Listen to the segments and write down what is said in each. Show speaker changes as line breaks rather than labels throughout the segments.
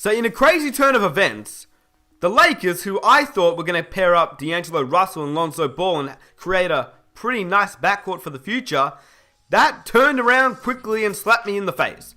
So in a crazy turn of events, the Lakers, who I thought were going to pair up D'Angelo Russell and Lonzo Ball and create a pretty nice backcourt for the future, that turned around quickly and slapped me in the face.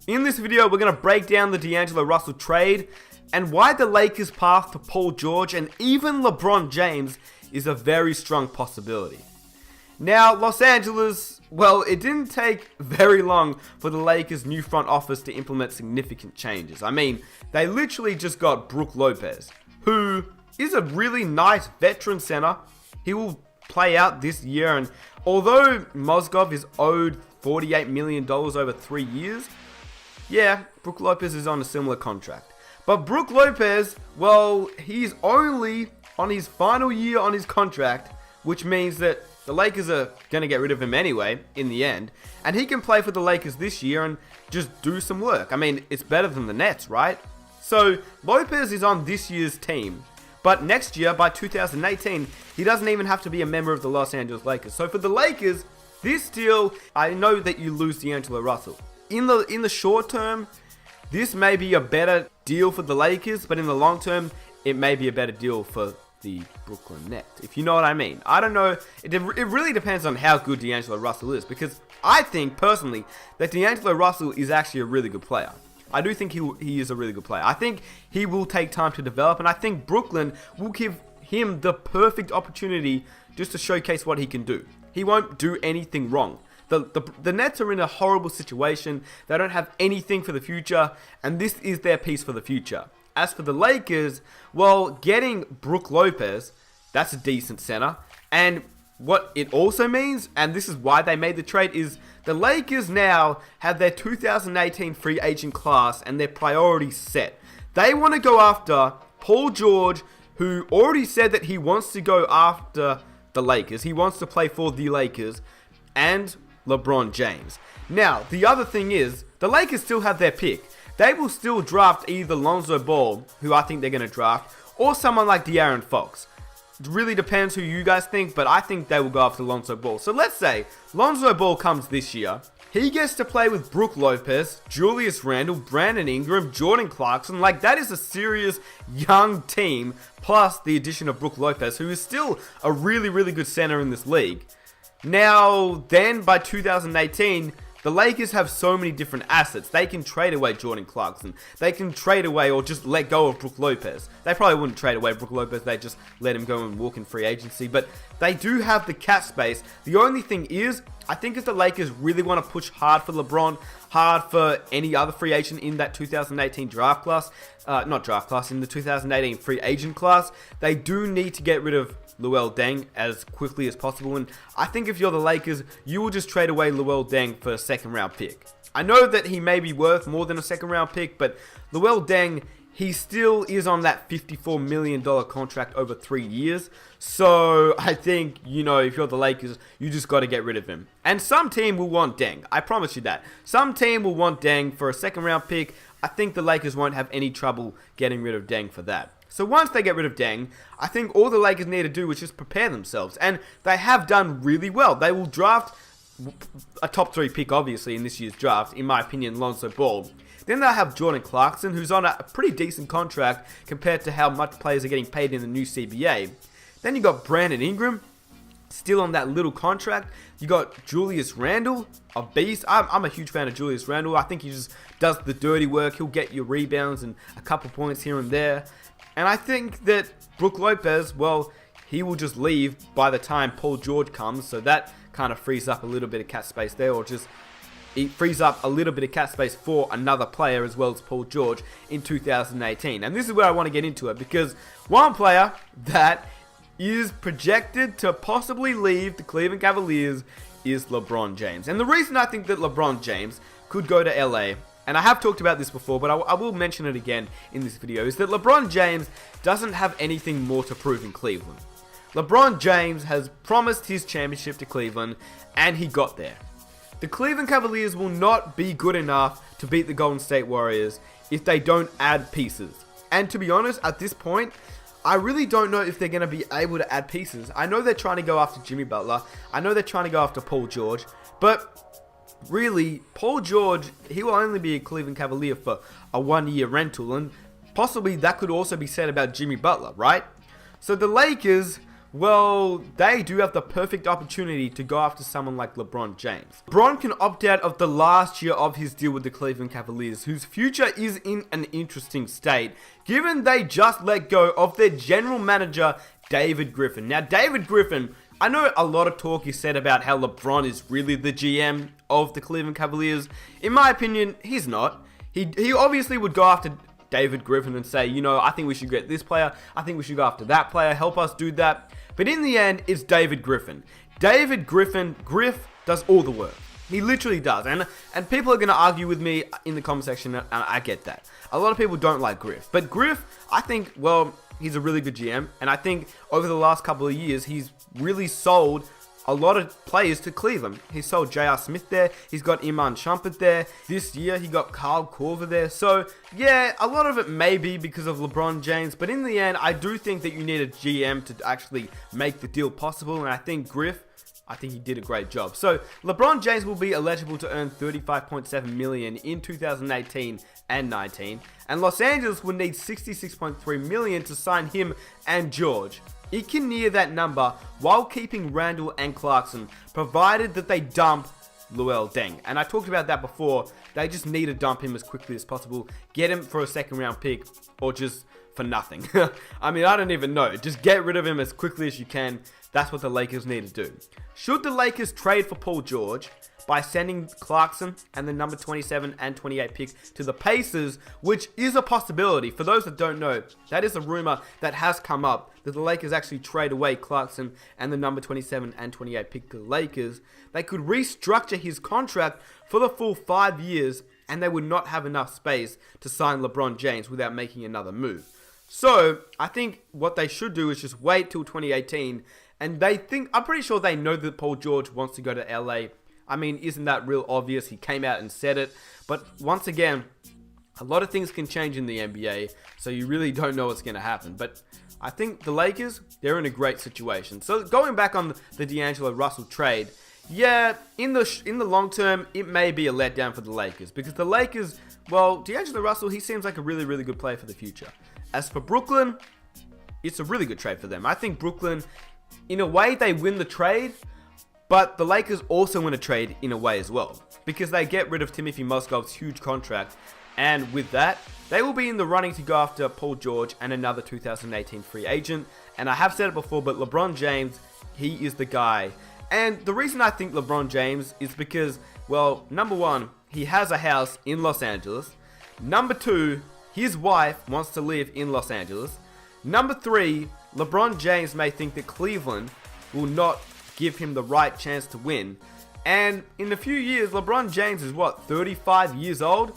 In this video, we're going to break down the D'Angelo Russell trade and why the Lakers' path to Paul George and even LeBron James is a very strong possibility. Now, Los Angeles, well, it didn't take very long for the Lakers' new front office to implement significant changes. I mean, they literally just got Brook Lopez, who is a really nice veteran center. He will play out this year, and although Mozgov is owed $48 million over 3 years, yeah, Brook Lopez is on a similar contract. But Brook Lopez, well, he's only on his final year on his contract, which means that the Lakers are going to get rid of him anyway, in the end. And he can play for the Lakers this year and just do some work. I mean, it's better than the Nets, right? So, Lopez is on this year's team. But next year, by 2018, he doesn't even have to be a member of the Los Angeles Lakers. So for the Lakers, this deal, I know that you lose D'Angelo Russell. In the short term, this may be a better deal for the Lakers, but in the long term, it may be a better deal for the Brooklyn Nets, if you know what I mean. I don't know. It really depends on how good D'Angelo Russell is, because I think, personally, that D'Angelo Russell is actually a really good player. I do think he is a really good player. I think he will take time to develop, and I think Brooklyn will give him the perfect opportunity just to showcase what he can do. He won't do anything wrong. The Nets are in a horrible situation. They don't have anything for the future, and this is their piece for the future. As for the Lakers, well, getting Brook Lopez, that's a decent center. And what it also means, and this is why they made the trade, is the Lakers now have their 2018 free agent class and their priorities set. They want to go after Paul George, who already said that he wants to go after the Lakers. He wants to play for the Lakers, and LeBron James. Now, the other thing is, the Lakers still have their pick. They will still draft either Lonzo Ball, who I think they're going to draft, or someone like De'Aaron Fox. It really depends who you guys think, but I think they will go after Lonzo Ball. So let's say Lonzo Ball comes this year. He gets to play with Brook Lopez, Julius Randle, Brandon Ingram, Jordan Clarkson. Like, that is a serious young team, plus the addition of Brook Lopez, who is still a really, really good center in this league. Now, then, by 2018, the Lakers have so many different assets. They can trade away Jordan Clarkson. They can trade away or just let go of Brook Lopez. They probably wouldn't trade away Brook Lopez. They just let him go and walk in free agency. But they do have the cap space. The only thing is, I think if the Lakers really want to push hard for LeBron, hard for any other free agent in that 2018 draft class, in the 2018 free agent class, they do need to get rid of Luol Deng as quickly as possible. And I think if you're the Lakers, you will just trade away Luol Deng for a second round pick. I know that he may be worth more than a second round pick, but Luol Deng, he still is on that $54 million contract over 3 years. So I think, if you're the Lakers, you just got to get rid of him. And some team will want Deng. I promise you that. Some team will want Deng for a second round pick. I think the Lakers won't have any trouble getting rid of Deng for that. So once they get rid of Deng, I think all the Lakers need to do is just prepare themselves. And they have done really well. They will draft a top 3 pick, obviously, in this year's draft. In my opinion, Lonzo Ball. Then they'll have Jordan Clarkson, who's on a pretty decent contract compared to how much players are getting paid in the new CBA. Then you got Brandon Ingram, still on that little contract. You got Julius Randle, a beast. I'm a huge fan of Julius Randle. I think he just does the dirty work. He'll get your rebounds and a couple points here and there. And I think that Brook Lopez, well, he will just leave by the time Paul George comes. So that kind of frees up a little bit of cap space there, or just it frees up a little bit of cap space for another player as well as Paul George in 2018. And this is where I want to get into it, because one player that is projected to possibly leave the Cleveland Cavaliers is LeBron James. And the reason I think that LeBron James could go to LA, and I have talked about this before, but I will mention it again in this video, is that LeBron James doesn't have anything more to prove in Cleveland. LeBron James has promised his championship to Cleveland, and he got there. The Cleveland Cavaliers will not be good enough to beat the Golden State Warriors if they don't add pieces. And to be honest, at this point, I really don't know if they're going to be able to add pieces. I know they're trying to go after Jimmy Butler. I know they're trying to go after Paul George. But really, Paul George, he will only be a Cleveland Cavalier for a 1-year rental, and possibly that could also be said about Jimmy Butler, right? So the Lakers, well, they do have the perfect opportunity to go after someone like LeBron James. LeBron can opt out of the last year of his deal with the Cleveland Cavaliers, whose future is in an interesting state, given they just let go of their general manager, David Griffin. Now, David Griffin, I know a lot of talk is said about how LeBron is really the GM of the Cleveland Cavaliers. In my opinion, he's not. He obviously would go after David Griffin and say, you know, I think we should get this player. I think we should go after that player. Help us do that. But in the end, it's David Griffin. David Griffin, Griff, does all the work. He literally does. And people are going to argue with me in the comment section, and I get that. A lot of people don't like Griff. But Griff, I think, well, he's a really good GM. And I think over the last couple of years, he's really sold a lot of players to Cleveland. He sold J.R. Smith there. He's got Iman Shumpert there. This year, he got Kyle Korver there. So, yeah, a lot of it may be because of LeBron James. But in the end, I do think that you need a GM to actually make the deal possible. And I think Griff, I think he did a great job. So, LeBron James will be eligible to earn $35.7 million in 2018 and 19. And Los Angeles will need $66.3 million to sign him and George. It can near that number while keeping Randall and Clarkson, provided that they dump Luol Deng. And I talked about that before. They just need to dump him as quickly as possible. Get him for a second round pick or just for nothing. I mean, I don't even know. Just get rid of him as quickly as you can. That's what the Lakers need to do. Should the Lakers trade for Paul George by sending Clarkson and the number 27 and 28 pick to the Pacers, which is a possibility. For those that don't know, that is a rumor that has come up, that the Lakers actually trade away Clarkson and the number 27 and 28 pick to the Lakers. They could restructure his contract for the full 5 years, and they would not have enough space to sign LeBron James without making another move. So, I think what they should do is just wait till 2018, and I'm pretty sure they know that Paul George wants to go to LA. I mean, isn't that real obvious? He came out and said it. But once again, a lot of things can change in the NBA, so you really don't know what's going to happen. But I think the Lakers, they're in a great situation. So going back on the D'Angelo Russell trade, yeah, in the long term, it may be a letdown for the Lakers. Because the Lakers, well, D'Angelo Russell, he seems like a really, really good player for the future. As for Brooklyn, it's a really good trade for them. I think Brooklyn, in a way, they win the trade. But the Lakers also win a trade in a way as well, because they get rid of Timothy Mozgov's huge contract, and with that, they will be in the running to go after Paul George and another 2018 free agent. And I have said it before, but LeBron James, he is the guy. And the reason I think LeBron James is because, well, number one, he has a house in Los Angeles. Number two, his wife wants to live in Los Angeles. Number three, LeBron James may think that Cleveland will not give him the right chance to win. And in a few years, LeBron James is 35 years old?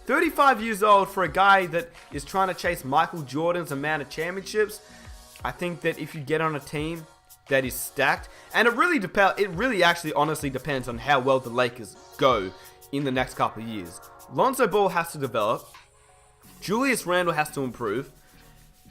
35 years old for a guy that is trying to chase Michael Jordan's amount of championships. I think that if you get on a team that is stacked, and it really actually honestly depends on how well the Lakers go in the next couple of years. Lonzo Ball has to develop. Julius Randle has to improve.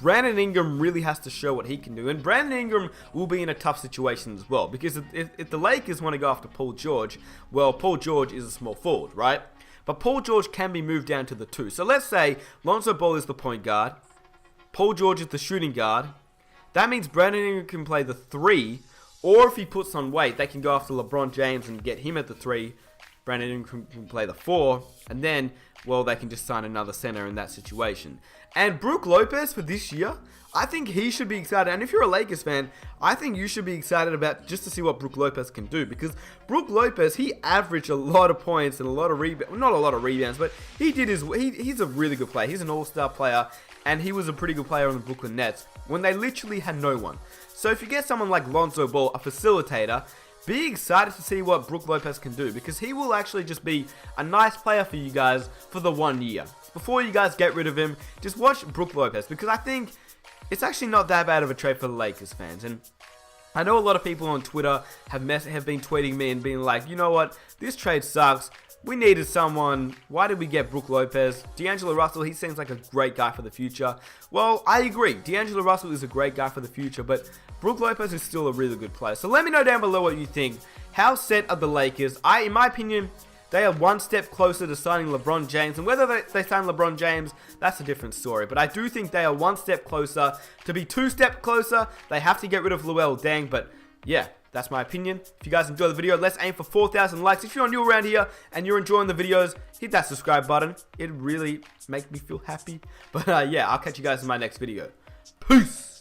Brandon Ingram really has to show what he can do. And Brandon Ingram will be in a tough situation as well. Because if the Lakers want to go after Paul George, well, Paul George is a small forward, right? But Paul George can be moved down to the 2. So let's say Lonzo Ball is the point guard. Paul George is the shooting guard. That means Brandon Ingram can play the 3. Or if he puts on weight, they can go after LeBron James and get him at the 3. Brandon Ingram can play the 4. And then, well, they can just sign another center in that situation. And Brook Lopez for this year, I think he should be excited. And if you're a Lakers fan, I think you should be excited about just to see what Brook Lopez can do. Because Brook Lopez, he averaged a lot of points and a lot of rebounds. Not a lot of rebounds, but he's a really good player. He's an all-star player. And he was a pretty good player on the Brooklyn Nets when they literally had no one. So if you get someone like Lonzo Ball, a facilitator, be excited to see what Brook Lopez can do. Because he will actually just be a nice player for you guys for the 1 year. Before you guys get rid of him, just watch Brook Lopez, because I think it's actually not that bad of a trade for the Lakers fans. And I know a lot of people on Twitter have been tweeting me and being like, you know what, this trade sucks. We needed someone. Why did we get Brook Lopez? D'Angelo Russell, he seems like a great guy for the future. Well, I agree. D'Angelo Russell is a great guy for the future, but Brook Lopez is still a really good player. So let me know down below what you think. How set are the Lakers? In my opinion, they are one step closer to signing LeBron James. And whether they sign LeBron James, that's a different story. But I do think they are one step closer. To be two steps closer, they have to get rid of Luol Deng. But yeah, that's my opinion. If you guys enjoy the video, let's aim for 4,000 likes. If you're new around here and you're enjoying the videos, hit that subscribe button. It really makes me feel happy. But yeah, I'll catch you guys in my next video. Peace!